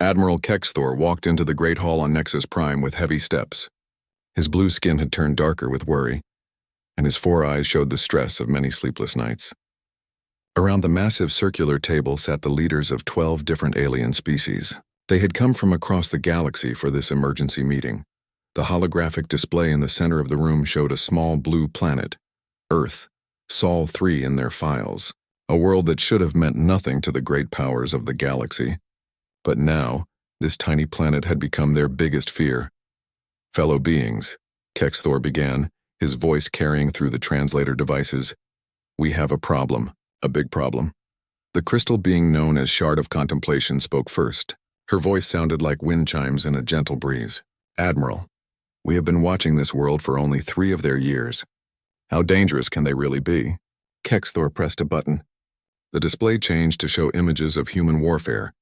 Admiral Kexthor walked into the Great Hall on Nexus Prime with heavy steps. His blue skin had turned darker with worry, and his 4 eyes showed the stress of many sleepless nights. Around the massive circular table sat the leaders of 12 different alien species. They had come from across the galaxy for this emergency meeting. The holographic display in the center of the room showed a small blue planet, Earth, Sol 3 in their files, a world that should have meant nothing to the great powers of the galaxy. But now, this tiny planet had become their biggest fear. "Fellow beings," Kexthor began, his voice carrying through the translator devices, "we have a problem, a big problem." The crystal being known as Shard of Contemplation spoke first. Her voice sounded like wind chimes in a gentle breeze. "Admiral, we have been watching this world for only 3 of their years. How dangerous can they really be?" Kexthor pressed a button. The display changed to show images of human warfare,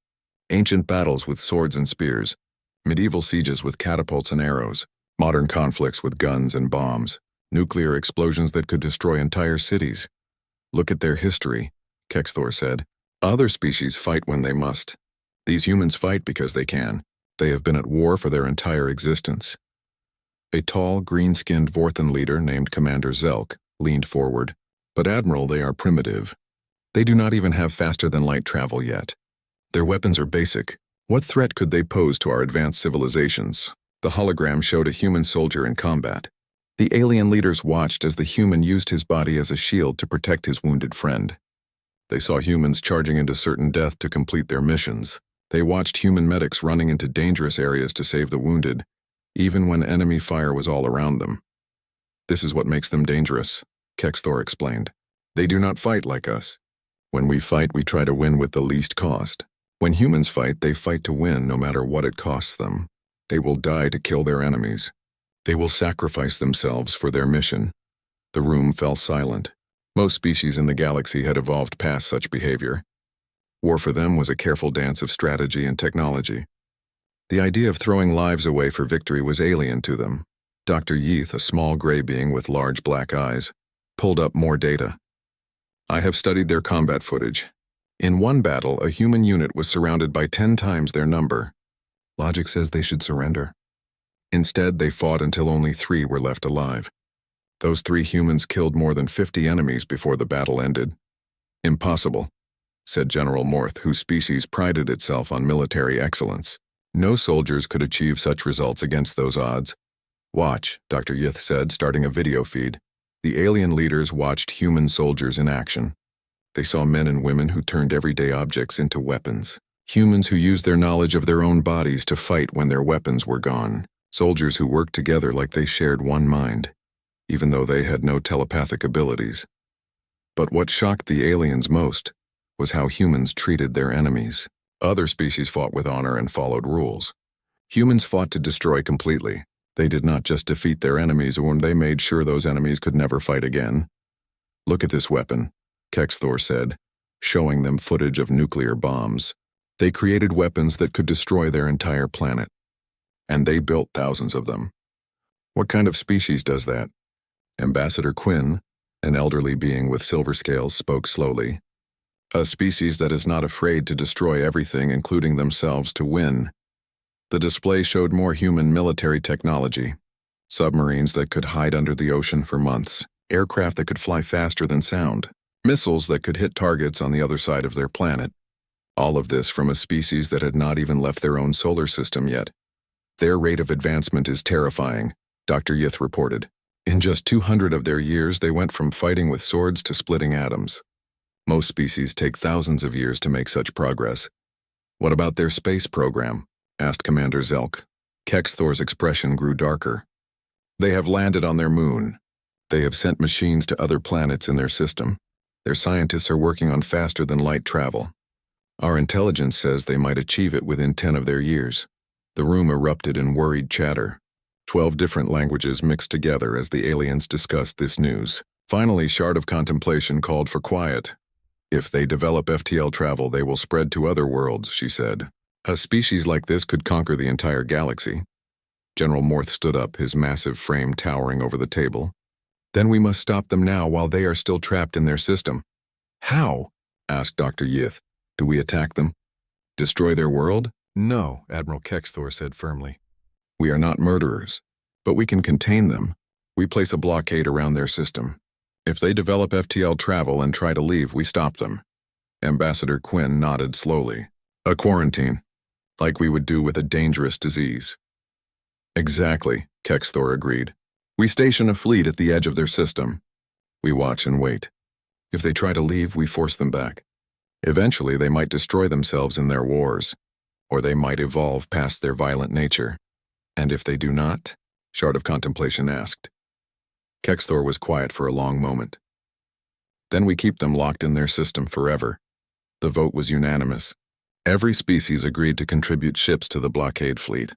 ancient battles with swords and spears, medieval sieges with catapults and arrows, modern conflicts with guns and bombs, nuclear explosions that could destroy entire cities. "Look at their history," Kexthor said. "Other species fight when they must. These humans fight because they can. They have been at war for their entire existence." A tall, green-skinned Vorthan leader named Commander Zelk leaned forward. "But Admiral, they are primitive. They do not even have faster-than-light travel yet. Their weapons are basic. What threat could they pose to our advanced civilizations?" The hologram showed a human soldier in combat. The alien leaders watched as the human used his body as a shield to protect his wounded friend. They saw humans charging into certain death to complete their missions. They watched human medics running into dangerous areas to save the wounded, even when enemy fire was all around them. "This is what makes them dangerous," Kexthor explained. "They do not fight like us. When we fight, we try to win with the least cost. When humans fight, they fight to win no matter what it costs them. They will die to kill their enemies. They will sacrifice themselves for their mission." The room fell silent. Most species in the galaxy had evolved past such behavior. War for them was a careful dance of strategy and technology. The idea of throwing lives away for victory was alien to them. Dr. Yeath, a small gray being with large black eyes, pulled up more data. "I have studied their combat footage. In one battle, a human unit was surrounded by 10 times their number. Logic says they should surrender. Instead, they fought until only 3 were left alive. Those 3 humans killed more than 50 enemies before the battle ended." "Impossible," said General Morth, whose species prided itself on military excellence. "No soldiers could achieve such results against those odds." "Watch," Dr. Yith said, starting a video feed. The alien leaders watched human soldiers in action. They saw men and women who turned everyday objects into weapons. Humans who used their knowledge of their own bodies to fight when their weapons were gone. Soldiers who worked together like they shared one mind, even though they had no telepathic abilities. But what shocked the aliens most was how humans treated their enemies. Other species fought with honor and followed rules. Humans fought to destroy completely. They did not just defeat their enemies when they made sure those enemies could never fight again. "Look at this weapon," Kexthor said, showing them footage of nuclear bombs. They created weapons that could destroy their entire planet. And they built thousands of them. "What kind of species does that?" Ambassador Quinn, an elderly being with silver scales, spoke slowly. "A species that is not afraid to destroy everything, including themselves, to win." The display showed more human military technology. Submarines that could hide under the ocean for months, aircraft that could fly faster than sound, missiles that could hit targets on the other side of their planet. All of this from a species that had not even left their own solar system yet. "Their rate of advancement is terrifying," Dr. Yith reported. "In just 200 of their years, they went from fighting with swords to splitting atoms. Most species take thousands of years to make such progress." "What about their space program?" asked Commander Zelk. Kexthor's expression grew darker. "They have landed on their moon. They have sent machines to other planets in their system. Their scientists are working on faster-than-light travel. Our intelligence says they might achieve it within 10 of their years." The room erupted in worried chatter. 12 different languages mixed together as the aliens discussed this news. Finally, Shard of Contemplation called for quiet. "If they develop FTL travel, they will spread to other worlds," she said. "A species like this could conquer the entire galaxy." General Morth stood up, his massive frame towering over the table. "Then we must stop them now while they are still trapped in their system." "How?" asked Dr. Yith. "Do we attack them? Destroy their world?" No, Admiral Kexthor said firmly. We are not murderers, but we can contain them. We place a blockade around their system. If they develop FTL travel and try to leave, we stop them. Ambassador Quinn nodded slowly. A quarantine, like we would do with a dangerous disease. Exactly, Kexthor agreed. We station a fleet at the edge of their system. We watch and wait. If they try to leave, we force them back. Eventually, they might destroy themselves in their wars, or they might evolve past their violent nature. And if they do not? Shard of Contemplation asked. Kexthor was quiet for a long moment. Then we keep them locked in their system forever. The vote was unanimous. Every species agreed to contribute ships to the blockade fleet.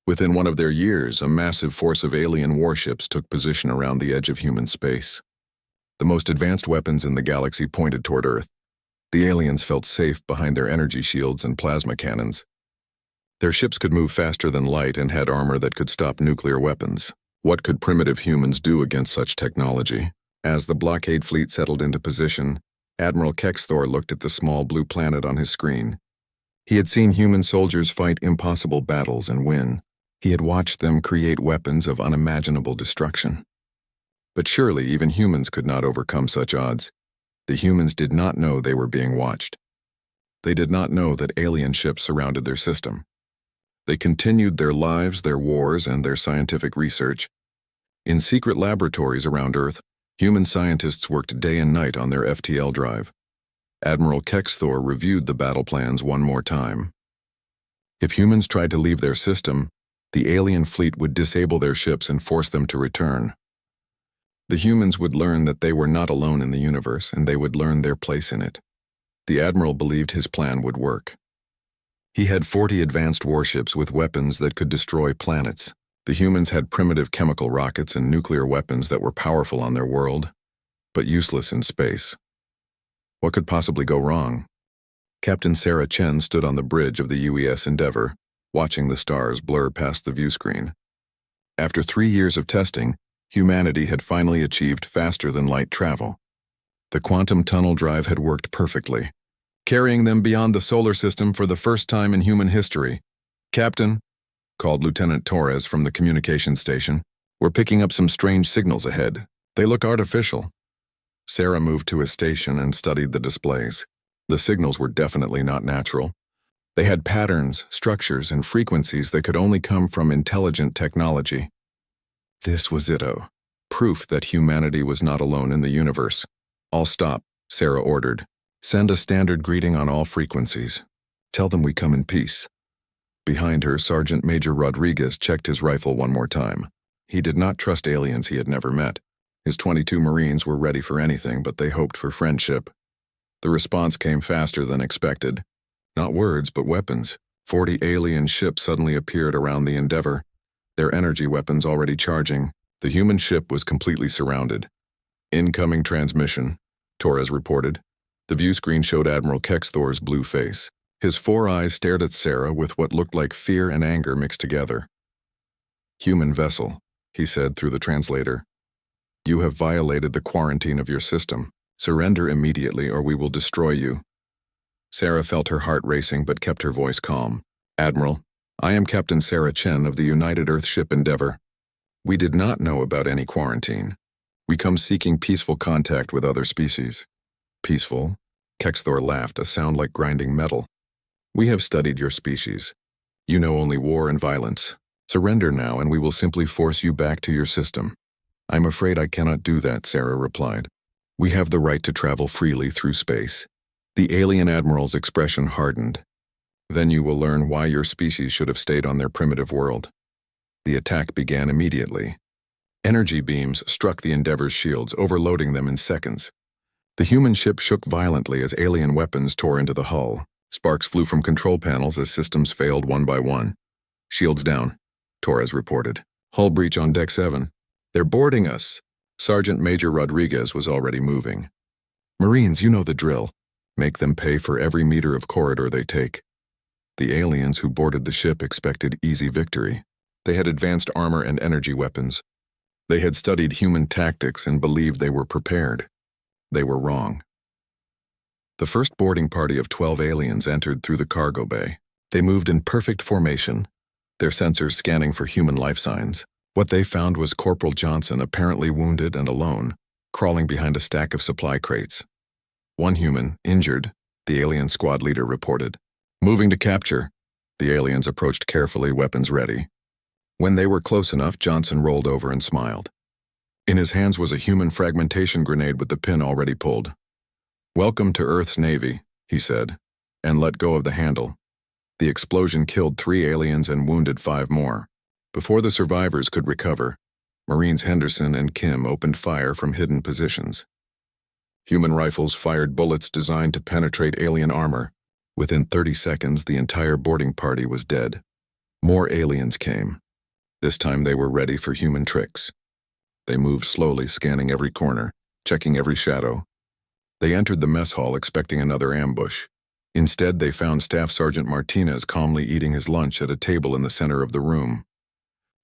Within one of their years, a massive force of alien warships took position around the edge of human space. The most advanced weapons in the galaxy pointed toward Earth. The aliens felt safe behind their energy shields and plasma cannons. Their ships could move faster than light and had armor that could stop nuclear weapons. What could primitive humans do against such technology? As the blockade fleet settled into position, Admiral Kexthor looked at the small blue planet on his screen. He had seen human soldiers fight impossible battles and win. He had watched them create weapons of unimaginable destruction. But surely even humans could not overcome such odds. The humans did not know they were being watched. They did not know that alien ships surrounded their system. They continued their lives, their wars, and their scientific research. In secret laboratories around Earth, human scientists worked day and night on their FTL drive. Admiral Kexthor reviewed the battle plans one more time. If humans tried to leave their system, the alien fleet would disable their ships and force them to return. The humans would learn that they were not alone in the universe, and they would learn their place in it. The Admiral believed his plan would work. He had 40 advanced warships with weapons that could destroy planets. The humans had primitive chemical rockets and nuclear weapons that were powerful on their world, but useless in space. What could possibly go wrong? Captain Sarah Chen stood on the bridge of the UES Endeavour, watching the stars blur past the view screen. After 3 years of testing, humanity had finally achieved faster-than-light travel. The quantum tunnel drive had worked perfectly, carrying them beyond the solar system for the first time in human history. "Captain," called Lieutenant Torres from the communication station, "we're picking up some strange signals ahead. They look artificial." Sarah moved to his station and studied the displays. The signals were definitely not natural. They had patterns, structures, and frequencies that could only come from intelligent technology. This was it-o, proof that humanity was not alone in the universe. "All stop," Sarah ordered. "Send a standard greeting on all frequencies. Tell them we come in peace." Behind her, Sergeant Major Rodriguez checked his rifle one more time. He did not trust aliens he had never met. His 22 Marines were ready for anything, but they hoped for friendship. The response came faster than expected. Not words, but weapons. 40 alien ships suddenly appeared around the Endeavour, their energy weapons already charging. The human ship was completely surrounded. "Incoming transmission," Torres reported. The view screen showed Admiral Kexthor's blue face. His 4 eyes stared at Sarah with what looked like fear and anger mixed together. "Human vessel," he said through the translator. "You have violated the quarantine of your system. Surrender immediately or we will destroy you." Sarah felt her heart racing but kept her voice calm. "Admiral, I am Captain Sarah Chen of the United Earth ship Endeavour. We did not know about any quarantine. We come seeking peaceful contact with other species." "Peaceful?" Kexthor laughed, a sound like grinding metal. "We have studied your species. You know only war and violence. Surrender now and we will simply force you back to your system." "I'm afraid I cannot do that," Sarah replied. "We have the right to travel freely through space." The alien admiral's expression hardened. "Then you will learn why your species should have stayed on their primitive world." The attack began immediately. Energy beams struck the Endeavour's shields, overloading them in seconds. The human ship shook violently as alien weapons tore into the hull. Sparks flew from control panels as systems failed one by one. "Shields down," Torres reported. "Hull breach on Deck 7. They're boarding us." Sergeant Major Rodriguez was already moving. "Marines, you know the drill. Make them pay for every meter of corridor they take." The aliens who boarded the ship expected easy victory. They had advanced armor and energy weapons. They had studied human tactics and believed they were prepared. They were wrong. The first boarding party of 12 aliens entered through the cargo bay. They moved in perfect formation, their sensors scanning for human life signs. What they found was Corporal Johnson, apparently wounded and alone, crawling behind a stack of supply crates. One human, injured, the alien squad leader reported. Moving to capture. The aliens approached carefully, weapons ready. When they were close enough, Johnson rolled over and smiled. In his hands was a human fragmentation grenade with the pin already pulled. "Welcome to Earth's Navy," he said, and let go of the handle. The explosion killed 3 aliens and wounded 5 more. Before the survivors could recover, Marines Henderson and Kim opened fire from hidden positions. Human rifles fired bullets designed to penetrate alien armor. Within 30 seconds, the entire boarding party was dead. More aliens came. This time they were ready for human tricks. They moved slowly, scanning every corner, checking every shadow. They entered the mess hall expecting another ambush. Instead, they found Staff Sergeant Martinez calmly eating his lunch at a table in the center of the room.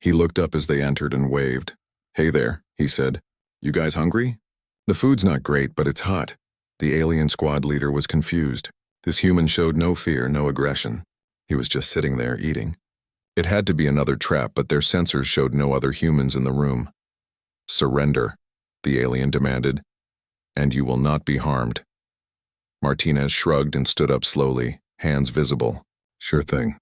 He looked up as they entered and waved. "Hey there," he said. "You guys hungry?" "The food's not great, but it's hot." The alien squad leader was confused. This human showed no fear, no aggression. He was just sitting there eating. It had to be another trap, but their sensors showed no other humans in the room. "Surrender," the alien demanded, "and you will not be harmed." Martinez shrugged and stood up slowly, hands visible. "Sure thing.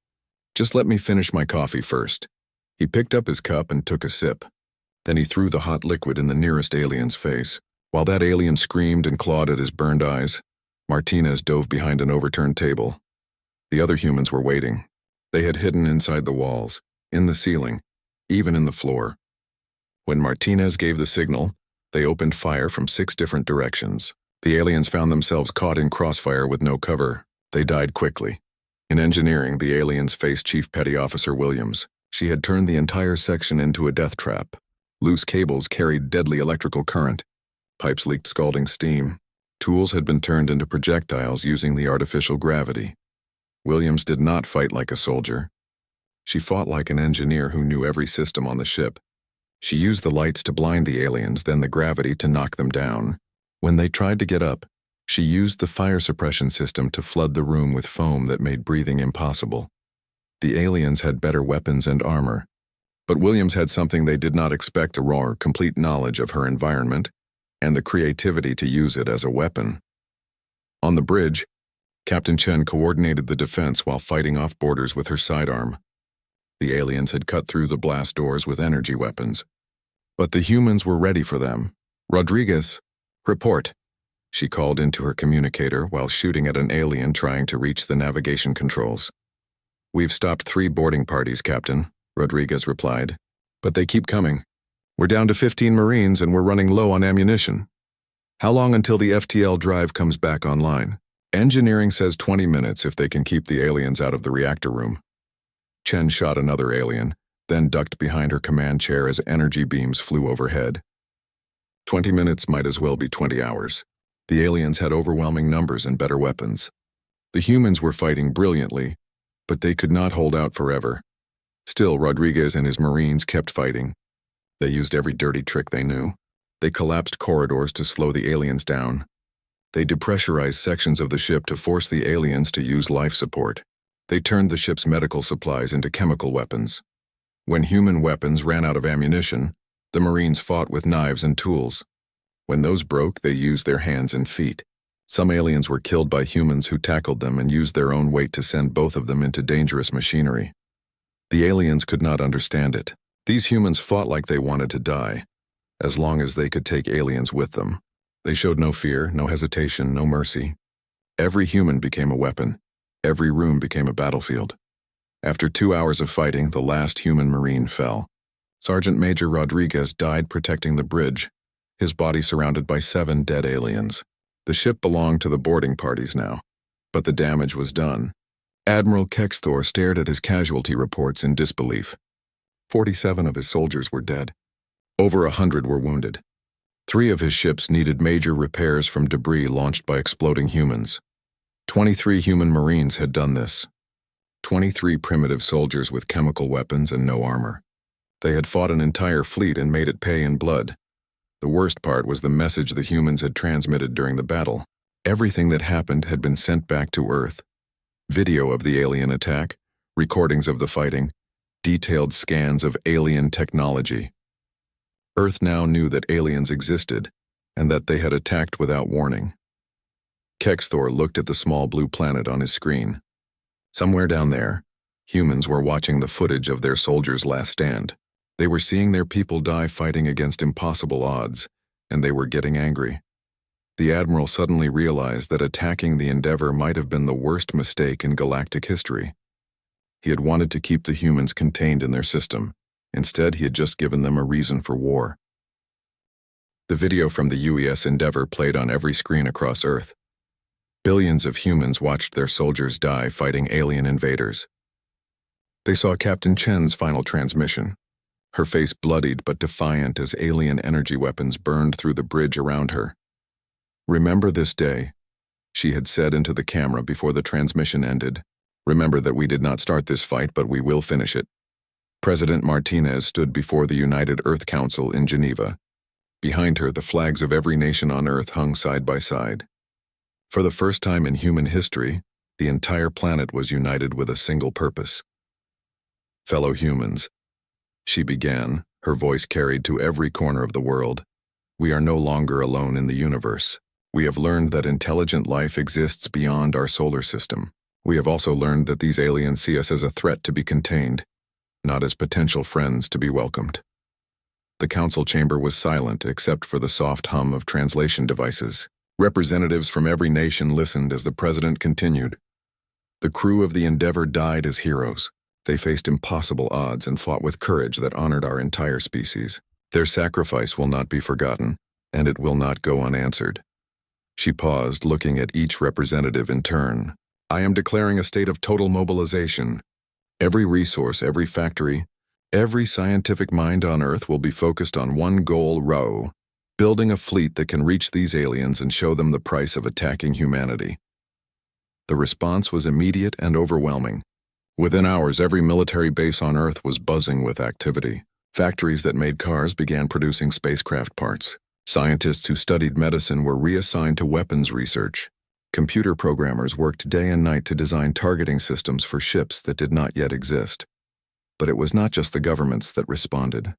Just let me finish my coffee first." He picked up his cup and took a sip. Then he threw the hot liquid in the nearest alien's face. While that alien screamed and clawed at his burned eyes, Martinez dove behind an overturned table. The other humans were waiting. They had hidden inside the walls, in the ceiling, even in the floor. When Martinez gave the signal, they opened fire from 6 different directions. The aliens found themselves caught in crossfire with no cover. They died quickly. In engineering, the aliens faced Chief Petty Officer Williams. She had turned the entire section into a death trap. Loose cables carried deadly electrical current. Pipes leaked scalding steam. Tools had been turned into projectiles using the artificial gravity. Williams did not fight like a soldier. She fought like an engineer who knew every system on the ship. She used the lights to blind the aliens, then the gravity to knock them down. When they tried to get up, she used the fire suppression system to flood the room with foam that made breathing impossible. The aliens had better weapons and armor, but Williams had something they did not expect: a raw, complete knowledge of her environment and the creativity to use it as a weapon. On the bridge, Captain Chen coordinated the defense while fighting off boarders with her sidearm. The aliens had cut through the blast doors with energy weapons, but the humans were ready for them. "Rodriguez, report," she called into her communicator while shooting at an alien trying to reach the navigation controls. "We've stopped 3 boarding parties, Captain," Rodriguez replied, "but they keep coming. We're down to 15 Marines and we're running low on ammunition. How long until the FTL drive comes back online?" "Engineering says 20 minutes if they can keep the aliens out of the reactor room." Chen shot another alien, then ducked behind her command chair as energy beams flew overhead. 20 minutes might as well be 20 hours. The aliens had overwhelming numbers and better weapons. The humans were fighting brilliantly, but they could not hold out forever. Still, Rodriguez and his Marines kept fighting. They used every dirty trick they knew. They collapsed corridors to slow the aliens down. They depressurized sections of the ship to force the aliens to use life support. They turned the ship's medical supplies into chemical weapons. When human weapons ran out of ammunition, the Marines fought with knives and tools. When those broke, they used their hands and feet. Some aliens were killed by humans who tackled them and used their own weight to send both of them into dangerous machinery. The aliens could not understand it. These humans fought like they wanted to die, as long as they could take aliens with them. They showed no fear, no hesitation, no mercy. Every human became a weapon. Every room became a battlefield. After 2 hours of fighting, the last human Marine fell. Sergeant Major Rodriguez died protecting the bridge, his body surrounded by 7 dead aliens. The ship belonged to the boarding parties now, but the damage was done. Admiral Kexthor stared at his casualty reports in disbelief. 47 of his soldiers were dead. Over 100 were wounded. 3 of his ships needed major repairs from debris launched by exploding humans. 23 human Marines had done this. 23 primitive soldiers with chemical weapons and no armor. They had fought an entire fleet and made it pay in blood. The worst part was the message the humans had transmitted during the battle. Everything that happened had been sent back to Earth. Video of the alien attack, recordings of the fighting, detailed scans of alien technology. Earth now knew that aliens existed, and that they had attacked without warning. Kexthor looked at the small blue planet on his screen. Somewhere down there, humans were watching the footage of their soldiers' last stand. They were seeing their people die fighting against impossible odds, and they were getting angry. The Admiral suddenly realized that attacking the Endeavor might have been the worst mistake in galactic history. He had wanted to keep the humans contained in their system. Instead, he had just given them a reason for war. The video from the UES Endeavor played on every screen across Earth. Billions of humans watched their soldiers die fighting alien invaders. They saw Captain Chen's final transmission, her face bloodied but defiant as alien energy weapons burned through the bridge around her. "Remember this day," she had said into the camera before the transmission ended. "Remember that we did not start this fight, but we will finish it." President Martinez stood before the United Earth Council in Geneva. Behind her, the flags of every nation on Earth hung side by side. For the first time in human history, the entire planet was united with a single purpose. "Fellow humans," she began, her voice carried to every corner of the world, "we are no longer alone in the universe. We have learned that intelligent life exists beyond our solar system. We have also learned that these aliens see us as a threat to be contained, not as potential friends to be welcomed." The council chamber was silent except for the soft hum of translation devices. Representatives from every nation listened as the president continued. "The crew of the Endeavor died as heroes. They faced impossible odds and fought with courage that honored our entire species. Their sacrifice will not be forgotten, and it will not go unanswered." She paused, looking at each representative in turn. "I am declaring a state of total mobilization. Every resource, every factory, every scientific mind on Earth will be focused on one goal, building a fleet that can reach these aliens and show them the price of attacking humanity." The response was immediate and overwhelming. Within hours, every military base on Earth was buzzing with activity. Factories that made cars began producing spacecraft parts. Scientists who studied medicine were reassigned to weapons research. Computer programmers worked day and night to design targeting systems for ships that did not yet exist. But it was not just the governments that responded.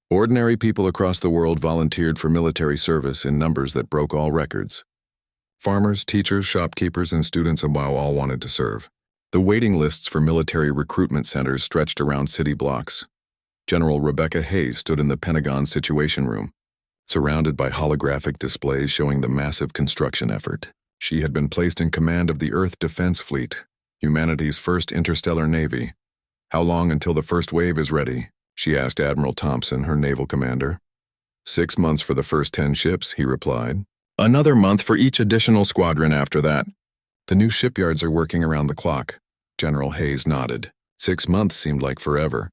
Ordinary people across the world volunteered for military service in numbers that broke all records. Farmers, teachers, shopkeepers, and students all wanted to serve. The waiting lists for military recruitment centers stretched around city blocks. General Rebecca Hayes stood in the Pentagon's Situation Room, surrounded by holographic displays showing the massive construction effort. She had been placed in command of the Earth Defense Fleet, humanity's first interstellar navy. "How long until the first wave is ready?" she asked Admiral Thompson, her naval commander. 6 months for the first 10 ships, he replied. "Another month for each additional squadron after that." "The new shipyards are working around the clock." General Hayes nodded. 6 months seemed like forever,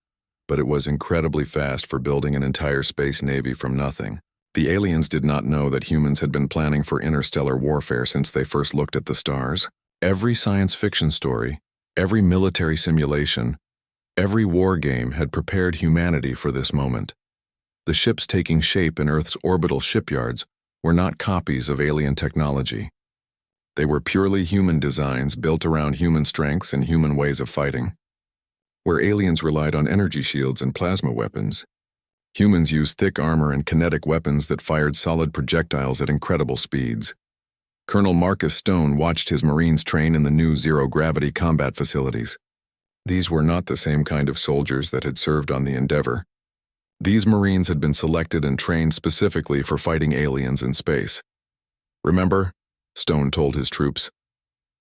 but it was incredibly fast for building an entire space navy from nothing. The aliens did not know that humans had been planning for interstellar warfare since they first looked at the stars. Every science fiction story, every military simulation, every war game had prepared humanity for this moment. The ships taking shape in Earth's orbital shipyards were not copies of alien technology. They were purely human designs built around human strengths and human ways of fighting. Where aliens relied on energy shields and plasma weapons, humans used thick armor and kinetic weapons that fired solid projectiles at incredible speeds. Colonel Marcus Stone watched his Marines train in the new zero-gravity combat facilities. These were not the same kind of soldiers that had served on the Endeavor. These Marines had been selected and trained specifically for fighting aliens in space. "Remember," Stone told his troops,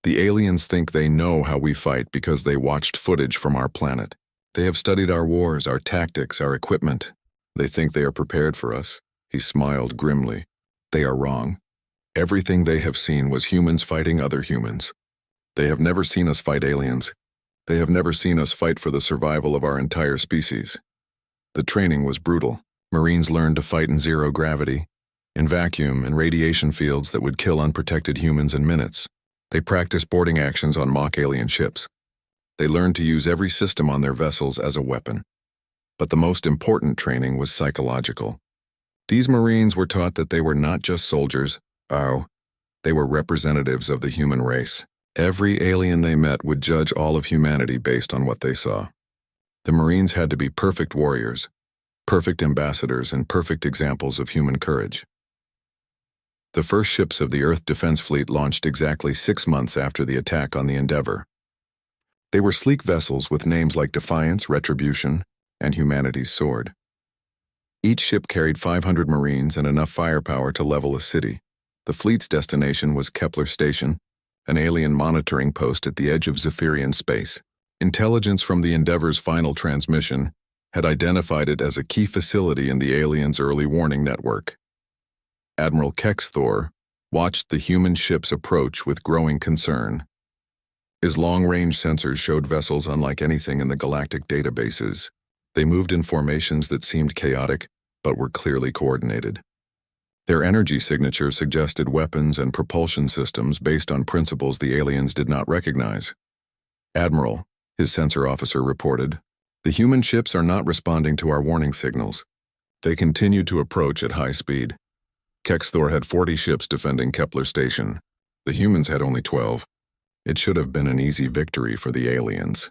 "the aliens think they know how we fight because they watched footage from our planet. They have studied our wars, our tactics, our equipment. They think they are prepared for us." He smiled grimly. "They are wrong. Everything they have seen was humans fighting other humans. They have never seen us fight aliens. They have never seen us fight for the survival of our entire species." The training was brutal. Marines learned to fight in zero gravity, in vacuum and radiation fields that would kill unprotected humans in minutes. They practiced boarding actions on mock alien ships. They learned to use every system on their vessels as a weapon. But the most important training was psychological. These Marines were taught that they were not just soldiers, they were representatives of the human race. Every alien they met would judge all of humanity based on what they saw. The Marines had to be perfect warriors, perfect ambassadors, and perfect examples of human courage. The first ships of the Earth Defense Fleet launched exactly 6 months after the attack on the Endeavour. They were sleek vessels with names like Defiance, Retribution, and Humanity's Sword. Each ship carried 500 Marines and enough firepower to level a city. The fleet's destination was Kepler Station, an alien monitoring post at the edge of Zephyrian space. Intelligence from the Endeavour's final transmission had identified it as a key facility in the aliens' early warning network. Admiral Kexthor watched the human ship's approach with growing concern. His long-range sensors showed vessels unlike anything in the galactic databases. They moved in formations that seemed chaotic, but were clearly coordinated. Their energy signature suggested weapons and propulsion systems based on principles the aliens did not recognize. "Admiral," his sensor officer reported, "the human ships are not responding to our warning signals. They continue to approach at high speed." Kexthor had 40 ships defending Kepler Station. The humans had only 12. It should have been an easy victory for the aliens.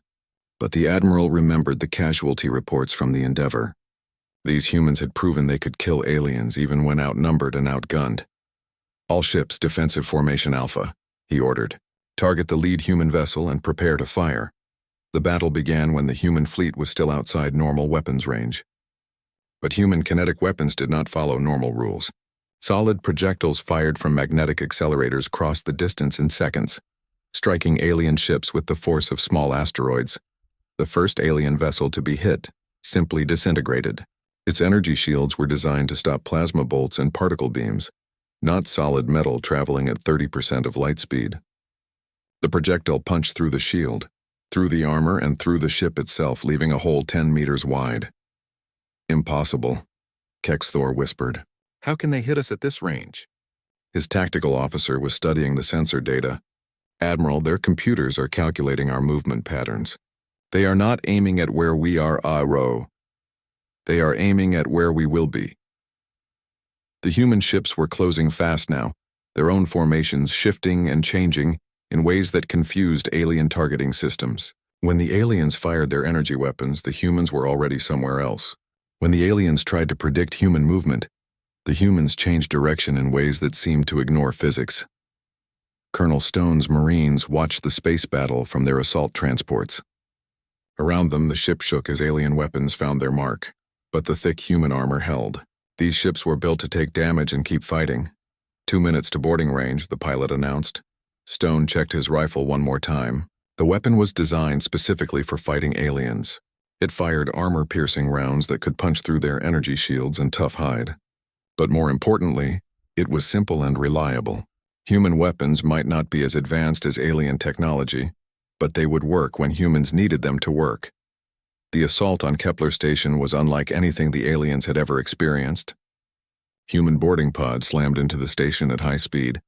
But the Admiral remembered the casualty reports from the Endeavour. These humans had proven they could kill aliens even when outnumbered and outgunned. "All ships, defensive formation Alpha," he ordered. "Target the lead human vessel and prepare to fire." The battle began when the human fleet was still outside normal weapons range. But human kinetic weapons did not follow normal rules. Solid projectiles fired from magnetic accelerators crossed the distance in seconds, striking alien ships with the force of small asteroids. The first alien vessel to be hit simply disintegrated. Its energy shields were designed to stop plasma bolts and particle beams, not solid metal traveling at 30% of light speed. The projectile punched through the shield, through the armor, and through the ship itself, leaving a hole 10 meters wide. "Impossible," Kexthor whispered. "How can they hit us at this range?" His tactical officer was studying the sensor data. "Admiral, their computers are calculating our movement patterns. They are not aiming at where we are, Ro. They are aiming at where we will be." The human ships were closing fast now, their own formations shifting and changing in ways that confused alien targeting systems. When the aliens fired their energy weapons, the humans were already somewhere else. When the aliens tried to predict human movement, the humans changed direction in ways that seemed to ignore physics. Colonel Stone's Marines watched the space battle from their assault transports. Around them, the ship shook as alien weapons found their mark. But the thick human armor held. These ships were built to take damage and keep fighting. 2 minutes to boarding range, the pilot announced. Stone checked his rifle one more time. The weapon was designed specifically for fighting aliens. It fired armor-piercing rounds that could punch through their energy shields and tough hide. But more importantly, it was simple and reliable. Human weapons might not be as advanced as alien technology, but they would work when humans needed them to work. The assault on Kepler Station was unlike anything the aliens had ever experienced. Human boarding pods slammed into the station at high speed,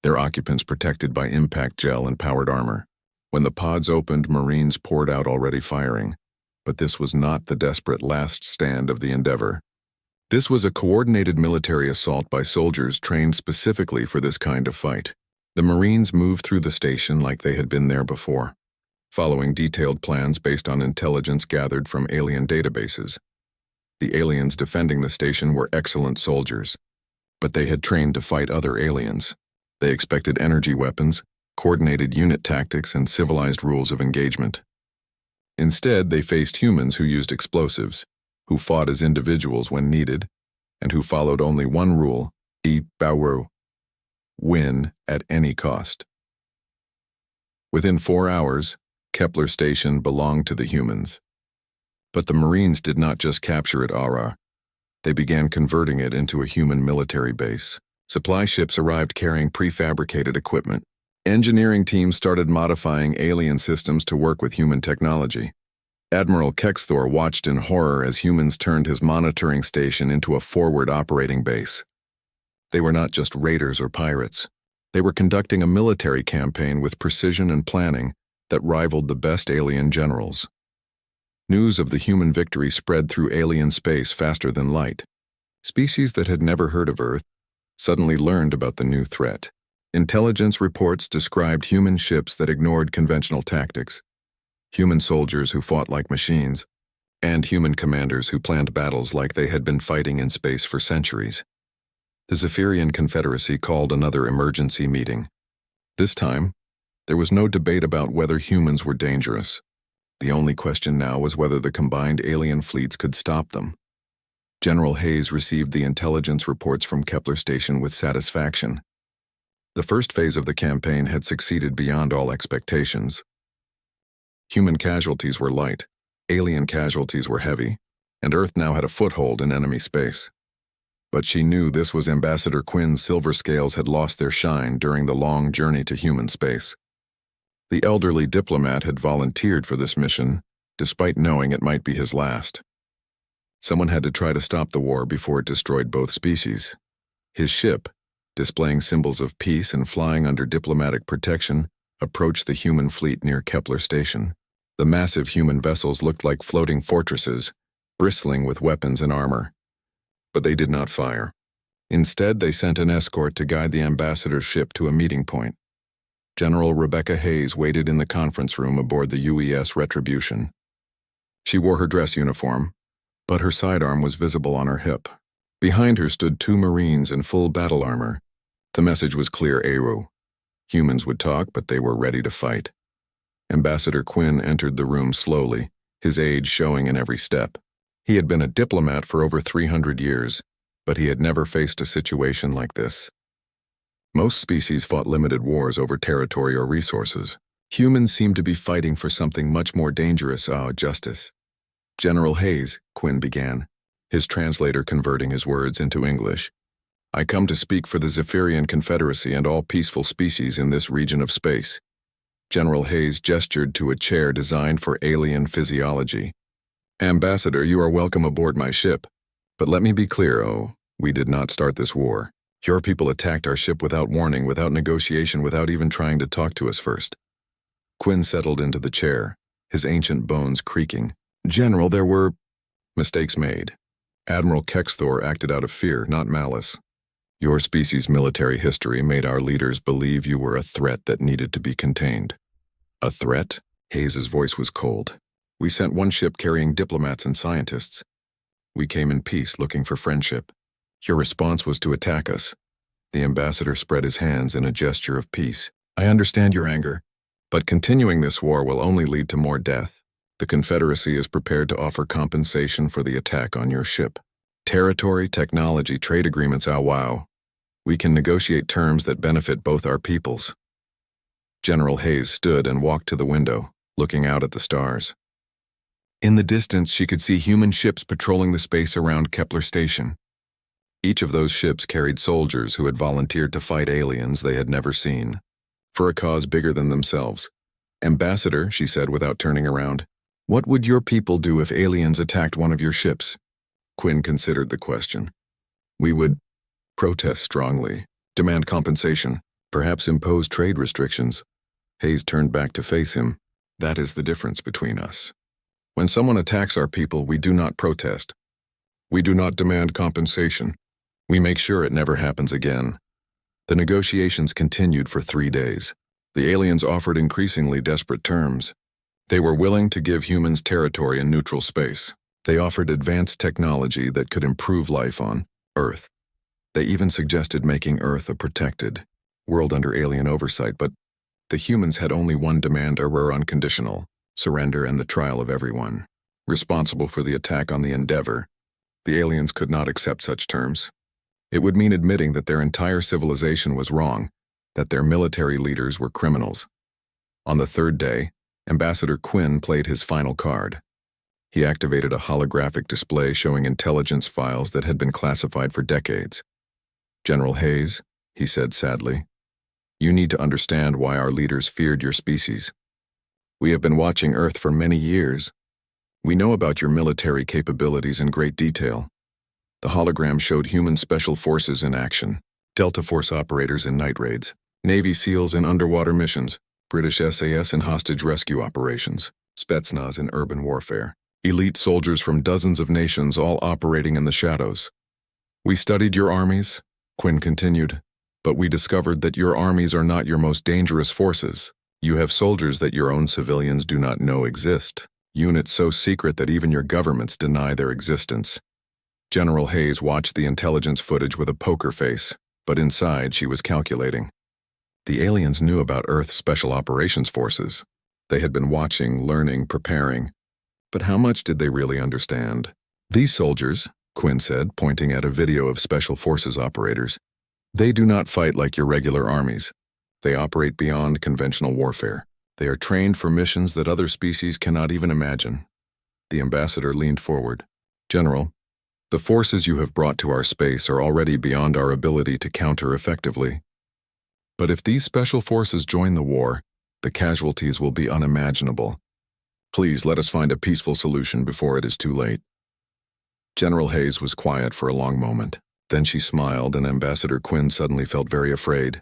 their occupants protected by impact gel and powered armor. When the pods opened, Marines poured out already firing. But this was not the desperate last stand of the Endeavour. This was a coordinated military assault by soldiers trained specifically for this kind of fight. The Marines moved through the station like they had been there before, following detailed plans based on intelligence gathered from alien databases. The aliens defending the station were excellent soldiers, but they had trained to fight other aliens. They expected energy weapons, coordinated unit tactics, and civilized rules of engagement. Instead, they faced humans who used explosives, who fought as individuals when needed, and who followed only one rule: win at any cost. Within 4 hours, Kepler Station belonged to the humans. But the Marines did not just capture it, they began converting it into a human military base. Supply ships arrived carrying prefabricated equipment. Engineering teams started modifying alien systems to work with human technology. Admiral Kexthor watched in horror as humans turned his monitoring station into a forward operating base. They were not just raiders or pirates. They were conducting a military campaign with precision and planning that rivaled the best alien generals. News of the human victory spread through alien space faster than light. Species that had never heard of Earth suddenly learned about the new threat. Intelligence reports described human ships that ignored conventional tactics, human soldiers who fought like machines, and human commanders who planned battles like they had been fighting in space for centuries. The Zephyrian Confederacy called another emergency meeting. This time, there was no debate about whether humans were dangerous. The only question now was whether the combined alien fleets could stop them. General Hayes received the intelligence reports from Kepler Station with satisfaction. The first phase of the campaign had succeeded beyond all expectations. Human casualties were light, alien casualties were heavy, and Earth now had a foothold in enemy space. But she knew this was Ambassador Quinn's silver scales had lost their shine during the long journey to human space. The elderly diplomat had volunteered for this mission, despite knowing it might be his last. Someone had to try to stop the war before it destroyed both species. His ship, displaying symbols of peace and flying under diplomatic protection, approached the human fleet near Kepler Station. The massive human vessels looked like floating fortresses, bristling with weapons and armor. But they did not fire. Instead, they sent an escort to guide the ambassador's ship to a meeting point. General Rebecca Hayes waited in the conference room aboard the UES Retribution. She wore her dress uniform, but her sidearm was visible on her hip. Behind her stood 2 Marines in full battle armor. The message was clear, Eru. Humans would talk, but they were ready to fight. Ambassador Quinn entered the room slowly, his age showing in every step. He had been a diplomat for over 300 years, but he had never faced a situation like this. Most species fought limited wars over territory or resources. Humans seemed to be fighting for something much more dangerous, justice. General Hayes, Quinn began, his translator converting his words into English. I come to speak for the Zephyrian Confederacy and all peaceful species in this region of space. General Hayes gestured to a chair designed for alien physiology. Ambassador, you are welcome aboard my ship. But let me be clear, we did not start this war. Your people attacked our ship without warning, without negotiation, without even trying to talk to us first. Quinn settled into the chair, his ancient bones creaking. General, there were mistakes made. Admiral Kexthor acted out of fear, not malice. Your species' military history made our leaders believe you were a threat that needed to be contained. A threat? Hayes's voice was cold. We sent one ship carrying diplomats and scientists. We came in peace, looking for friendship. Your response was to attack us. The ambassador spread his hands in a gesture of peace. I understand your anger, but continuing this war will only lead to more death. The Confederacy is prepared to offer compensation for the attack on your ship. Territory, technology, trade agreements, wow. We can negotiate terms that benefit both our peoples. General Hayes stood and walked to the window, looking out at the stars. In the distance, she could see human ships patrolling the space around Kepler Station. Each of those ships carried soldiers who had volunteered to fight aliens they had never seen, for a cause bigger than themselves. Ambassador, she said without turning around, what would your people do if aliens attacked one of your ships? Quinn considered the question. We would protest strongly, demand compensation, perhaps impose trade restrictions. Hayes turned back to face him. That is the difference between us. When someone attacks our people, we do not protest. We do not demand compensation. We make sure it never happens again. The negotiations continued for 3 days. The aliens offered increasingly desperate terms. They were willing to give humans territory in neutral space. They offered advanced technology that could improve life on Earth. They even suggested making Earth a protected world under alien oversight, but the humans had only one demand, or were unconditional: surrender and the trial of everyone responsible for the attack on the Endeavor. The aliens could not accept such terms. It would mean admitting that their entire civilization was wrong, that their military leaders were criminals. On the 3rd day, Ambassador Quinn played his final card. He activated a holographic display showing intelligence files that had been classified for decades. General Hayes, he said sadly, you need to understand why our leaders feared your species. We have been watching Earth for many years. We know about your military capabilities in great detail. The hologram showed human special forces in action, Delta Force operators in night raids, Navy SEALs in underwater missions, British SAS in hostage rescue operations, Spetsnaz in urban warfare, elite soldiers from dozens of nations all operating in the shadows. We studied your armies, Quinn continued. But we discovered that your armies are not your most dangerous forces. You have soldiers that your own civilians do not know exist. Units so secret that even your governments deny their existence. General Hayes watched the intelligence footage with a poker face, but inside she was calculating. The aliens knew about Earth's Special Operations Forces. They had been watching, learning, preparing. But how much did they really understand? These soldiers, Quinn said, pointing at a video of Special Forces operators, they do not fight like your regular armies. They operate beyond conventional warfare. They are trained for missions that other species cannot even imagine. The ambassador leaned forward. General, the forces you have brought to our space are already beyond our ability to counter effectively. But if these special forces join the war, the casualties will be unimaginable. Please let us find a peaceful solution before it is too late. General Hayes was quiet for a long moment. Then she smiled, and Ambassador Quinn suddenly felt very afraid.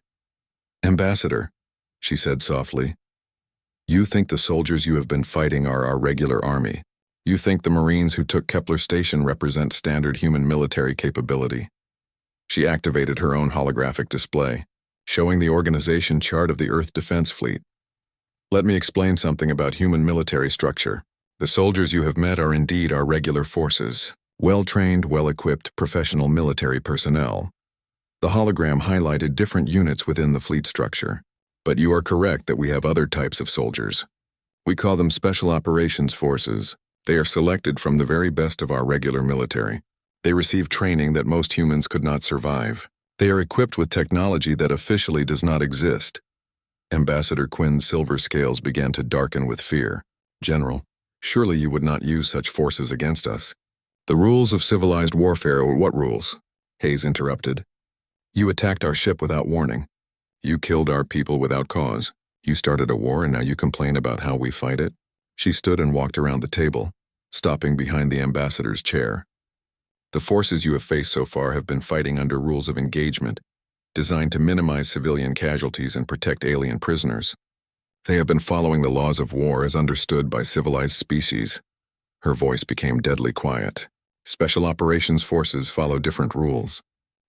Ambassador, she said softly, you think the soldiers you have been fighting are our regular army. You think the Marines who took Kepler Station represent standard human military capability. She activated her own holographic display, showing the organization chart of the Earth Defense Fleet. Let me explain something about human military structure. The soldiers you have met are indeed our regular forces, well-trained, well-equipped, professional military personnel. The hologram highlighted different units within the fleet structure. But you are correct that we have other types of soldiers. We call them Special Operations Forces. They are selected from the very best of our regular military. They receive training that most humans could not survive. They are equipped with technology that officially does not exist. Ambassador Quinn's silver scales began to darken with fear. General, surely you would not use such forces against us. The rules of civilized warfare are what rules? Hayes interrupted. You attacked our ship without warning. You killed our people without cause. You started a war and now you complain about how we fight it? She stood and walked around the table, stopping behind the ambassador's chair. The forces you have faced so far have been fighting under rules of engagement, designed to minimize civilian casualties and protect alien prisoners. They have been following the laws of war as understood by civilized species. Her voice became deadly quiet. Special Operations Forces follow different rules.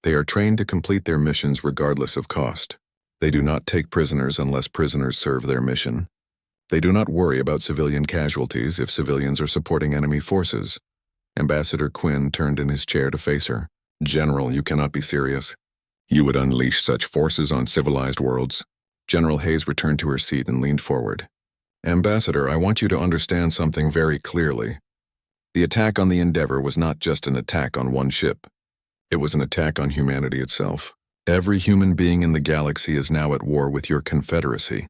They are trained to complete their missions regardless of cost. They do not take prisoners unless prisoners serve their mission. They do not worry about civilian casualties if civilians are supporting enemy forces. Ambassador Quinn turned in his chair to face her. General, you cannot be serious. You would unleash such forces on civilized worlds? General Hayes returned to her seat and leaned forward. Ambassador, I want you to understand something very clearly. The attack on the Endeavor was not just an attack on one ship. It was an attack on humanity itself. Every human being in the galaxy is now at war with your Confederacy.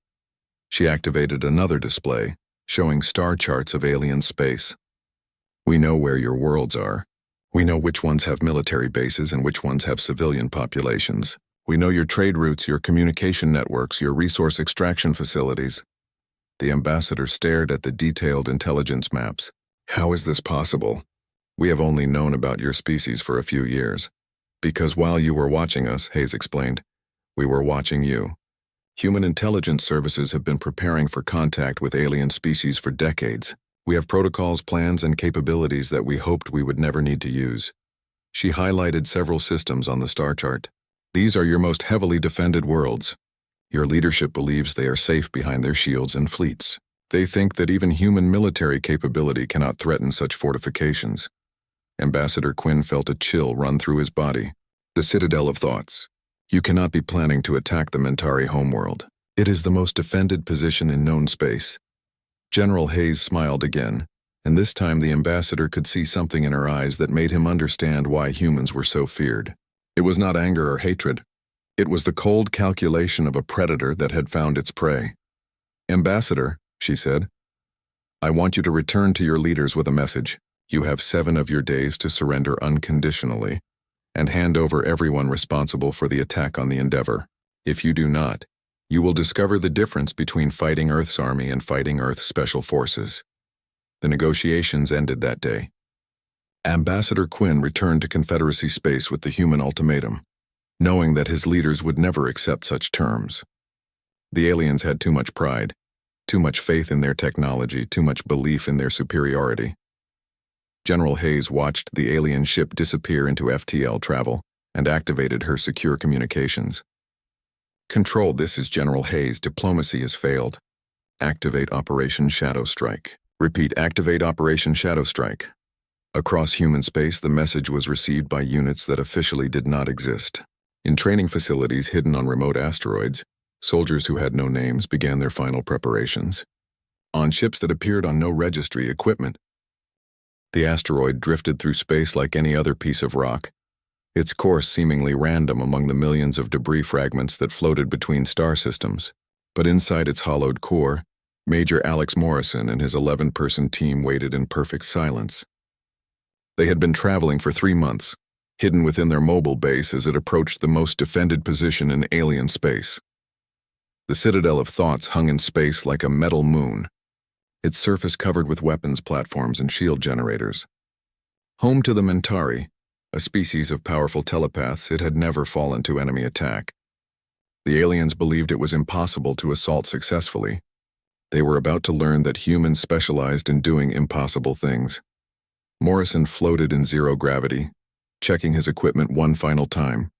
She activated another display, showing star charts of alien space. We know where your worlds are. We know which ones have military bases and which ones have civilian populations. We know your trade routes, your communication networks, your resource extraction facilities. The ambassador stared at the detailed intelligence maps. How is this possible? We have only known about your species for a few years. Because while you were watching us, Hayes explained, we were watching you. Human intelligence services have been preparing for contact with alien species for decades. We have protocols, plans, and capabilities that we hoped we would never need to use. She highlighted several systems on the star chart. These are your most heavily defended worlds. Your leadership believes they are safe behind their shields and fleets. They think that even human military capability cannot threaten such fortifications. Ambassador Quinn felt a chill run through his body. The citadel of thoughts. You cannot be planning to attack the Mentari homeworld. It is the most defended position in known space. General Hayes smiled again, and this time the ambassador could see something in her eyes that made him understand why humans were so feared. It was not anger or hatred. It was the cold calculation of a predator that had found its prey. Ambassador, she said, I want you to return to your leaders with a message. You have 7 of your days to surrender unconditionally and hand over everyone responsible for the attack on the Endeavor. If you do not, you will discover the difference between fighting Earth's army and fighting Earth's special forces. The negotiations ended that day. Ambassador Quinn returned to Confederacy space with the human ultimatum, knowing that his leaders would never accept such terms. The aliens had too much pride, too much faith in their technology, too much belief in their superiority. General Hayes watched the alien ship disappear into FTL travel and activated her secure communications. Control, this is General Hayes. Diplomacy has failed. Activate Operation Shadow Strike. Repeat, activate Operation Shadow Strike. Across human space, the message was received by units that officially did not exist. In training facilities hidden on remote asteroids, soldiers who had no names began their final preparations. On ships that appeared on no registry equipment, the asteroid drifted through space like any other piece of rock, its course seemingly random among the millions of debris fragments that floated between star systems. But inside its hollowed core, Major Alex Morrison and his 11-person team waited in perfect silence. They had been traveling for 3 months, hidden within their mobile base as it approached the most defended position in alien space. The Citadel of Thoughts hung in space like a metal moon, its surface covered with weapons platforms and shield generators. Home to the Mentari, a species of powerful telepaths, it had never fallen to enemy attack. The aliens believed it was impossible to assault successfully. They were about to learn that humans specialized in doing impossible things. Morrison floated in zero gravity, checking his equipment one final time.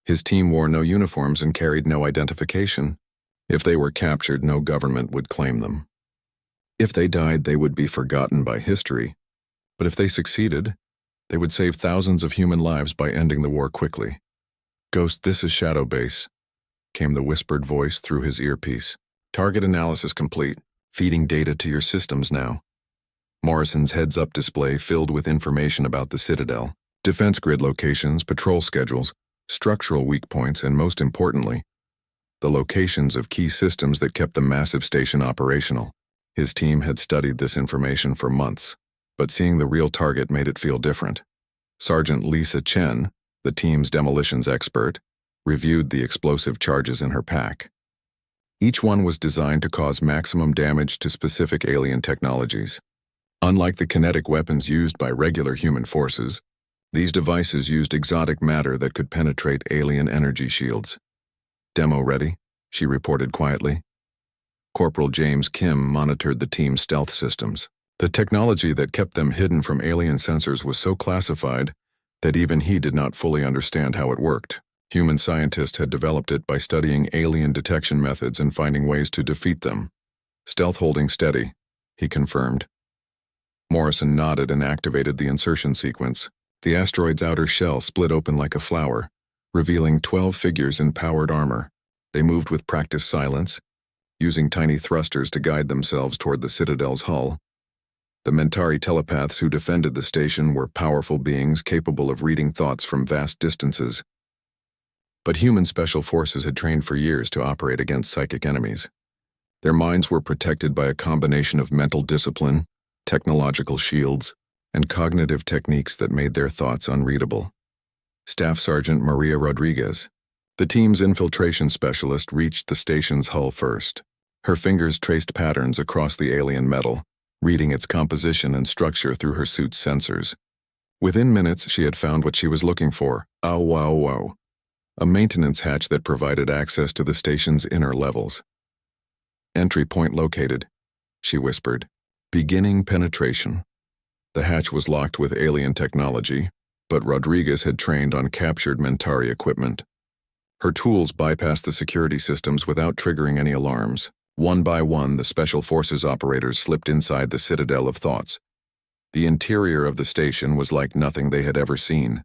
His team wore no uniforms and carried no identification. If they were captured, no government would claim them. If they died, they would be forgotten by history. But if they succeeded, they would save thousands of human lives by ending the war quickly. "Ghost, this is Shadow Base," came the whispered voice through his earpiece. "Target analysis complete. Feeding data to your systems now." Morrison's heads-up display filled with information about the Citadel, defense grid locations, patrol schedules, structural weak points, and most importantly, the locations of key systems that kept the massive station operational. His team had studied this information for months, but seeing the real target made it feel different. Sergeant Lisa Chen, the team's demolitions expert, reviewed the explosive charges in her pack. Each one was designed to cause maximum damage to specific alien technologies. Unlike the kinetic weapons used by regular human forces, these devices used exotic matter that could penetrate alien energy shields. "Demo ready," she reported quietly. Corporal James Kim monitored the team's stealth systems. The technology that kept them hidden from alien sensors was so classified that even he did not fully understand how it worked. Human scientists had developed it by studying alien detection methods and finding ways to defeat them. "Stealth holding steady," he confirmed. Morrison nodded and activated the insertion sequence. The asteroid's outer shell split open like a flower, revealing 12 figures in powered armor. They moved with practiced silence, using tiny thrusters to guide themselves toward the Citadel's hull. The Mentari telepaths who defended the station were powerful beings capable of reading thoughts from vast distances. But human special forces had trained for years to operate against psychic enemies. Their minds were protected by a combination of mental discipline, technological shields, and cognitive techniques that made their thoughts unreadable. Staff Sergeant Maria Rodriguez, the team's infiltration specialist, reached the station's hull first. Her fingers traced patterns across the alien metal, reading its composition and structure through her suit's sensors. Within minutes, she had found what she was looking for. Wow. A maintenance hatch that provided access to the station's inner levels. "Entry point located," she whispered. "Beginning penetration." The hatch was locked with alien technology, but Rodriguez had trained on captured Mentari equipment. Her tools bypassed the security systems without triggering any alarms. One by one, the Special Forces operators slipped inside the Citadel of Thoughts. The interior of the station was like nothing they had ever seen.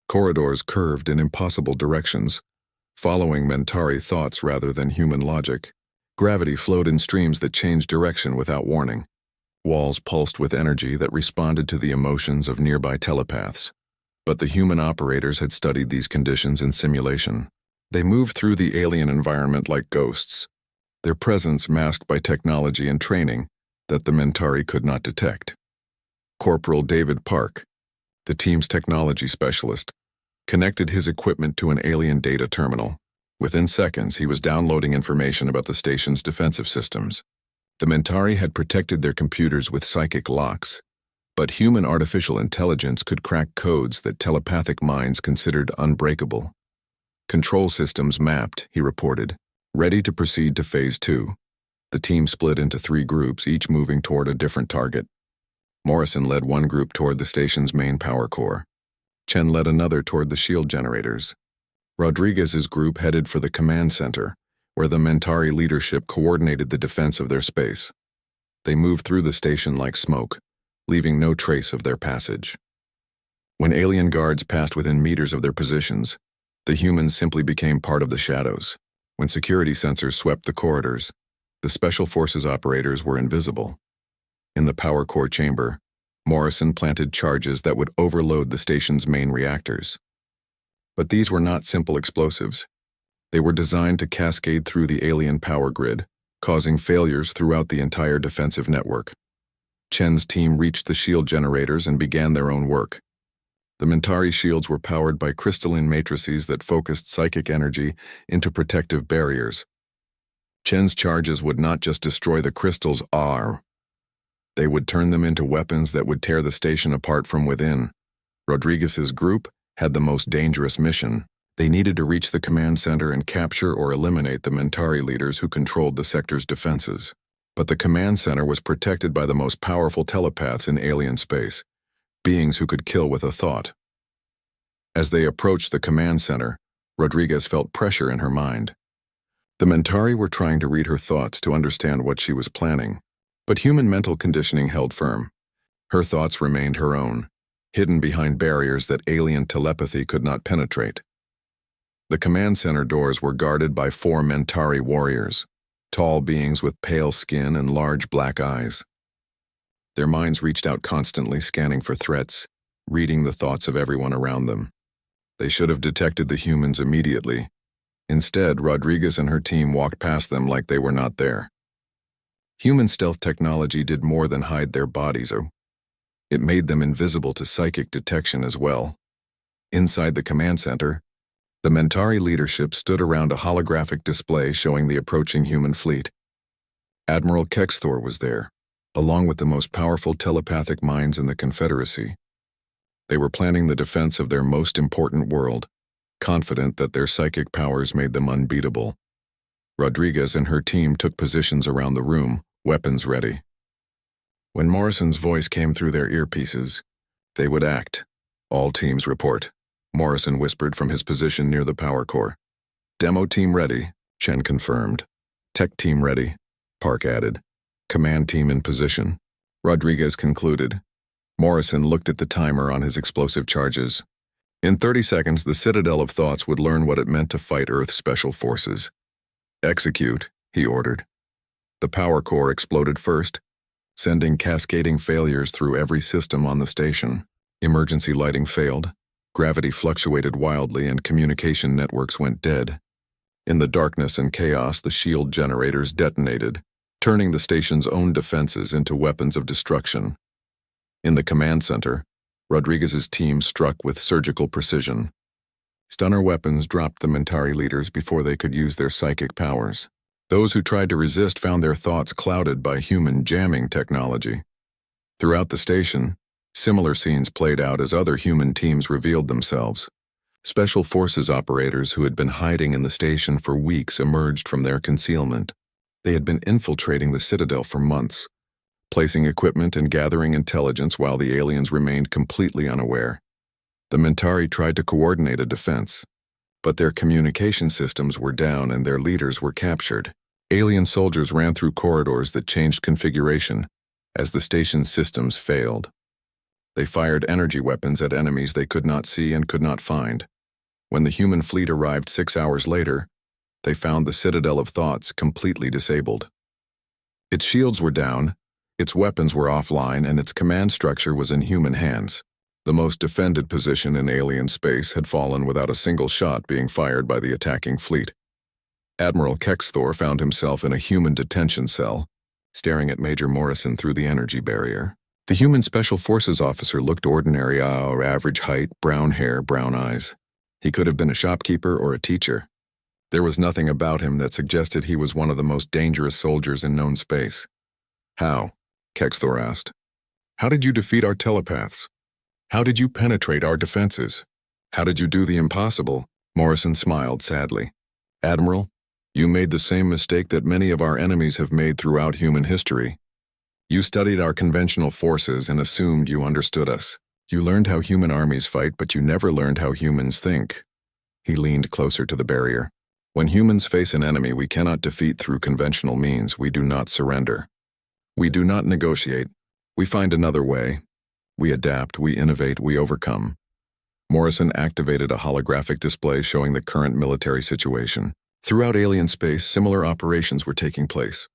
Corridors curved in impossible directions, following Mentari thoughts rather than human logic. Gravity flowed in streams that changed direction without warning. Walls pulsed with energy that responded to the emotions of nearby telepaths. But the human operators had studied these conditions in simulation. They moved through the alien environment like ghosts, their presence masked by technology and training that the Mentari could not detect. Corporal David Park, the team's technology specialist, connected his equipment to an alien data terminal. Within seconds, he was downloading information about the station's defensive systems. The Mentari had protected their computers with psychic locks, but human artificial intelligence could crack codes that telepathic minds considered unbreakable. "Control systems mapped," he reported, ready to proceed to Phase 2. The team split into 3 groups, each moving toward a different target. Morrison led one group toward the station's main power core. Chen led another toward the shield generators. Rodriguez's group headed for the command center, where the Mentari leadership coordinated the defense of their space. They moved through the station like smoke, leaving no trace of their passage. When alien guards passed within meters of their positions, the humans simply became part of the shadows. When security sensors swept the corridors, the Special Forces operators were invisible. In the power core chamber, Morrison planted charges that would overload the station's main reactors. But these were not simple explosives. They were designed to cascade through the alien power grid, causing failures throughout the entire defensive network. Chen's team reached the shield generators and began their own work. The Mentari shields were powered by crystalline matrices that focused psychic energy into protective barriers. Chen's charges would not just destroy the crystals, they would turn them into weapons that would tear the station apart from within. Rodriguez's group had the most dangerous mission. They needed to reach the command center and capture or eliminate the Mentari leaders who controlled the sector's defenses. But the command center was protected by the most powerful telepaths in alien space, beings who could kill with a thought. As they approached the command center, Rodriguez felt pressure in her mind. The Mentari were trying to read her thoughts to understand what she was planning, but human mental conditioning held firm. Her thoughts remained her own, hidden behind barriers that alien telepathy could not penetrate. The command center doors were guarded by 4 Mentari warriors, tall beings with pale skin and large black eyes. Their minds reached out constantly, scanning for threats, reading the thoughts of everyone around them. They should have detected the humans immediately. Instead, Rodriguez and her team walked past them like they were not there. Human stealth technology did more than hide their bodies. It made them invisible to psychic detection as well. Inside the command center, the Mentari leadership stood around a holographic display showing the approaching human fleet. Admiral Kexthor was there, along with the most powerful telepathic minds in the Confederacy. They were planning the defense of their most important world, confident that their psychic powers made them unbeatable. Rodriguez and her team took positions around the room, weapons ready. When Morrison's voice came through their earpieces, they would act. All teams report, Morrison whispered from his position near the power core. Demo team ready, Chen confirmed. Tech team ready, Park added. Command team in position, Rodriguez concluded. Morrison looked at the timer on his explosive charges. In 30 seconds, the Citadel of Thoughts would learn what it meant to fight Earth's special forces. Execute, he ordered. The power core exploded first, sending cascading failures through every system on the station. Emergency lighting failed, gravity fluctuated wildly, and communication networks went dead. In the darkness and chaos, the shield generators detonated, turning the station's own defenses into weapons of destruction. In the command center, Rodriguez's team struck with surgical precision. Stunner weapons dropped the Mentari leaders before they could use their psychic powers. Those who tried to resist found their thoughts clouded by human jamming technology. Throughout the station, similar scenes played out as other human teams revealed themselves. Special Forces operators who had been hiding in the station for weeks emerged from their concealment. They had been infiltrating the Citadel for months, placing equipment and gathering intelligence while the aliens remained completely unaware. The Mentari tried to coordinate a defense, but their communication systems were down and their leaders were captured. Alien soldiers ran through corridors that changed configuration as the station's systems failed. They fired energy weapons at enemies they could not see and could not find. When the human fleet arrived 6 hours later, they found the Citadel of Thoughts completely disabled. Its shields were down, its weapons were offline, and its command structure was in human hands. The most defended position in alien space had fallen without a single shot being fired by the attacking fleet. Admiral Kexthor found himself in a human detention cell, staring at Major Morrison through the energy barrier. The human Special Forces officer looked ordinary, average height, brown hair, brown eyes. He could have been a shopkeeper or a teacher. There was nothing about him that suggested he was one of the most dangerous soldiers in known space. How? Kexthor asked. How did you defeat our telepaths? How did you penetrate our defenses? How did you do the impossible? Morrison smiled sadly. Admiral, you made the same mistake that many of our enemies have made throughout human history. You studied our conventional forces and assumed you understood us. You learned how human armies fight, but you never learned how humans think. He leaned closer to the barrier. When humans face an enemy we cannot defeat through conventional means, we do not surrender. We do not negotiate. We find another way. We adapt, we innovate, we overcome. Morrison activated a holographic display showing the current military situation. Throughout alien space, similar operations were taking place.